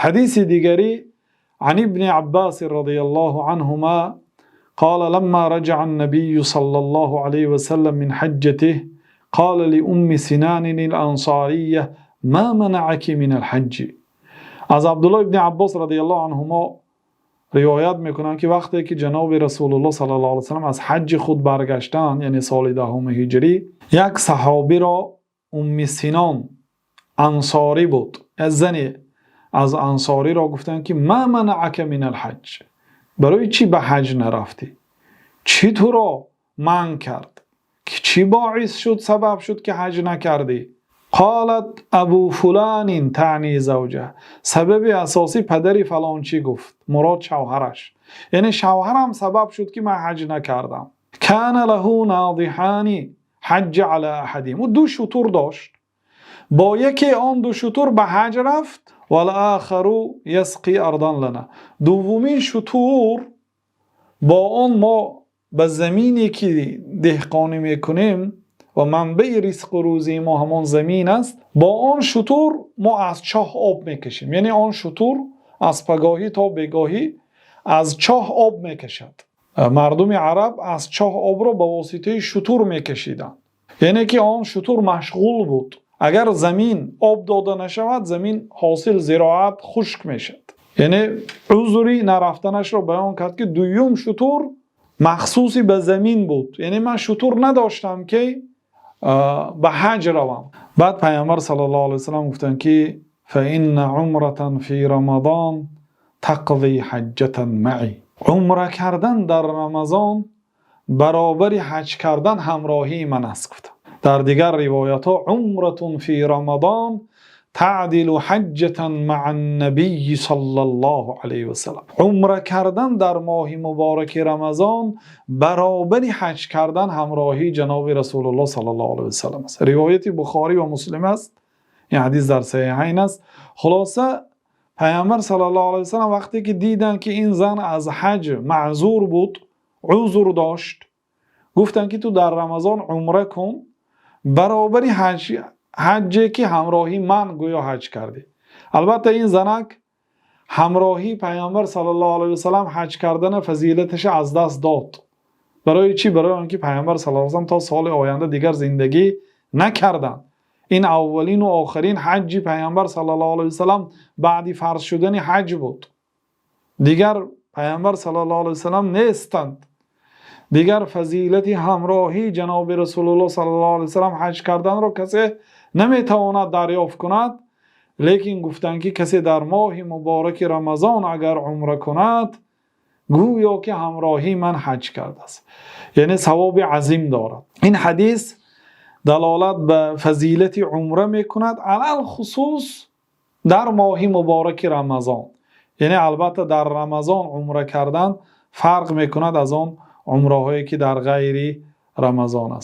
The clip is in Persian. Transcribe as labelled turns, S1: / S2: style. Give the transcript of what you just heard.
S1: حديث ديگری عن ابن عباس رضي الله عنهما قال لما رجع النبي صلى الله عليه وسلم من حجته قال لأم سنان الأنصارية ما منعك من الحج. از عبدالله ابن عباس رضی الله عنهما روایت میکنن که وقتی که جناب رسول الله صلی الله علیه وسلم از حج خود برگشتن، یعنی سال 10 هجری، یک صحابی را ام سنان انصاری بود، از زنی از انصاری را گفتن که ما منعک من الحج، برای چی به حج نرفتی؟ چی تو را منع کرد؟ چی باعث شد، سبب شد که حج نکردی؟ قالت ابو فلان تعنی زوجه، سبب اساسی پدری فلان چی گفت، مراد شوهرش، یعنی شوهرم سبب شد که من حج نکردم. کان له ناضحان حج علی احدهم، و 2 شتر داشت، با یکی آن 2 شتر به حج رفت، والآخر یسقی ارضا لنا، دومین شتر با آن ما به زمینی که دهقانی میکنیم و منبع رزق و روزی ما همان زمین است، با آن شتر ما از چاه آب میکشیم، یعنی آن شتر از پگاهی تا بگاهی از چاه آب میکشد. مردم عرب از چاه آب را به واسطه شتر میکشیدند، یعنی که آن شتر مشغول بود. اگر زمین آب داده نشود زمین حاصل زراعت خشک میشد، یعنی عذری نرفتنش را بیان کرد که دوم شتر مخصوصی به زمین بود، یعنی من شتر نداشتم که به حج روم. بعد پیامبر صلی الله علیه وسلم گفتن که فإن عمرة فی رمضان تقضی حجة معی، عمره کردن در رمضان برابر حج کردن همراهی من است. گفتن در دیگر روایت ها عمرة فی رمضان تعدل حجة مع النبی صلی الله علیه وسلم، عمره کردن در ماه مبارک رمضان برابر حج کردن همراهی جناب رسول الله صلی الله علیه وسلم است. روایت بخاری و مسلم است، این حدیث در صحیحین است. خلاصه پیامبر صلی الله علیه وسلم وقتی که دیدن که این زن از حج معذور بود، عذر داشت، گفتن که تو در رمضان عمره کن برابر حجی که همراهی من گویا حج کردی. البته این زنک همراهی پیامبر صلی الله علیه وسلم حج کردن فضیلتش از دست داد. برای چی؟ برای آنکه پیامبر صلی الله علیه وسلم تا سال آینده دیگر زندگی نکردن. این اولین و آخرین حج پیامبر صلی الله علیه وسلم بعد فرض شدن حج بود. دیگر پیامبر صلی الله علیه وسلم نیستند. دیگر فضیلت همراهی جناب رسول الله صلی الله علیه وسلم حج کردن را کسی نمیتواند دریافت کند. لیکن گفتند که کسی در ماه مبارک رمضان اگر عمره کند گویا که همراهی من حج کرده است، یعنی ثواب عظیم دارد. این حدیث دلالت به فضیلت عمره میکند، علل خصوص در ماه مبارک رمضان. یعنی البته در رمضان عمره کردن فرق میکند از آن عمره هایی که در غیر رمضان است.